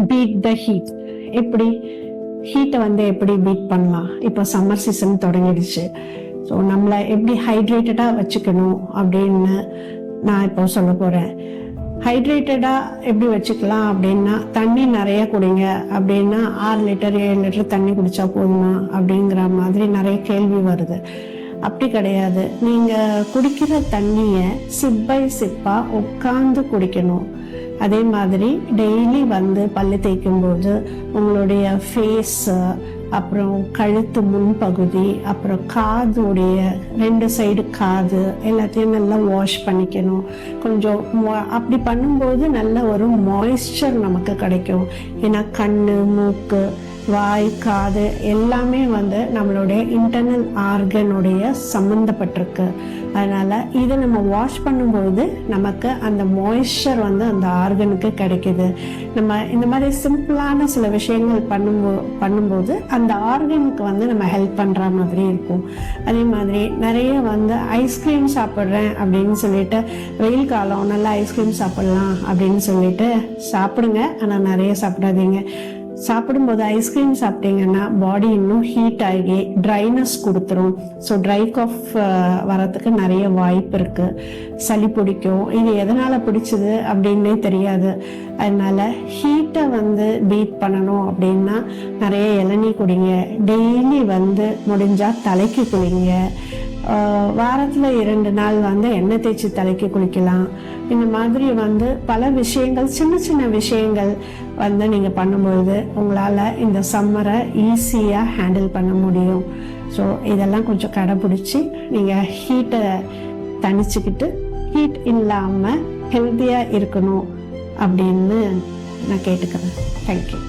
Beat the heat. எப்படி ஹீட்டை வந்து எப்படி பீட் பண்ணலாம்? இப்போ சம்மர் சீசன் தொடங்கிடுச்சு. ஸோ நம்மளை எப்படி ஹைட்ரேட்டடாக வச்சுக்கணும் அப்படின்னு நான் இப்போ சொல்ல போகிறேன். ஹைட்ரேட்டடாக எப்படி வச்சுக்கலாம் அப்படின்னா, தண்ணி நிறைய குடிங்க அப்படின்னா 6 லிட்டர் 7 லிட்டர் தண்ணி குடித்தா போதுமா அப்படிங்கிற மாதிரி நிறைய கேள்வி வருது. அப்படி கிடையாது. நீங்கள் குடிக்கிற தண்ணியை சிப் பை சிப்பாக உட்காந்து குடிக்கணும். அதே மாதிரி டெய்லி வந்து பல்லு தேய்க்கும் போது உங்களுடைய ஃபேஸ், அப்புறம் கழுத்து முன்பகுதி, அப்புறம் காதுடைய 2 சைடு காது எல்லாத்தையும் நல்லா வாஷ் பண்ணிக்கணும். கொஞ்சம் அப்படி பண்ணும்போது நல்ல ஒரு மாய்ஸ்சர் நமக்கு கிடைக்கும். ஏன்னா கண்ணு, மூக்கு, வாய், காது எல்லாமே வந்து நம்மளுடைய இன்டர்னல் ஆர்கனுடைய சம்மந்தப்பட்டிருக்கு. அதனால இதை நம்ம வாஷ் பண்ணும்போது நமக்கு அந்த மாய்ஸ்சர் வந்து அந்த ஆர்கனுக்கு கிடைக்குது. நம்ம இந்த மாதிரி சிம்பிளான சில விஷயங்கள் பண்ணும்போது அந்த ஆர்கனுக்கு வந்து நம்ம ஹெல்ப் பண்ற மாதிரி இருக்கும். அதே மாதிரி நிறைய வந்து ஐஸ்கிரீம் சாப்பிட்றேன் அப்படின்னு சொல்லிட்டு, வெயில் காலம் நல்லா ஐஸ்கிரீம் சாப்பிடலாம் அப்படின்னு சொல்லிட்டு சாப்பிடுங்க. ஆனால் நிறைய சாப்பிடாதீங்க. சாப்பிடும்போது ஐஸ்கிரீம் சாப்பிட்டீங்கன்னா பாடி இன்னும் ஹீட் ஆகி ட்ரைனஸ் கொடுத்துரும். ஸோ ட்ரை காஃப் வரத்துக்கு நிறைய வாய்ப்பு இருக்கு. சளி பிடிக்கும். இது எதனால பிடிச்சது அப்படின்னே தெரியாது. அதனால ஹீட்டை வந்து பீட் பண்ணணும் அப்படின்னா நிறைய இளநீ குடிங்க. டெய்லி வந்து முடிஞ்சா தலைக்கு குளிங்க. வாரத்தில் 2 நாள் வந்து எண்ணெய் தேய்ச்சி தலைக்கு குளிக்கலாம். இந்த மாதிரி வந்து பல விஷயங்கள், சின்ன சின்ன விஷயங்கள் வந்து நீங்கள் பண்ணும்பொழுது உங்களால் இந்த சம்மரை ஈஸியாக ஹேண்டில் பண்ண முடியும். ஸோ இதெல்லாம் கொஞ்சம் கடைப்பிடிச்சி நீங்கள் ஹீட்டை தணிச்சுக்கிட்டு ஹீட் இல்லாமல் ஹெல்த்தியாக இருக்கணும் அப்படின்னு நான் கேட்டுக்கிறேன். தேங்க்யூ.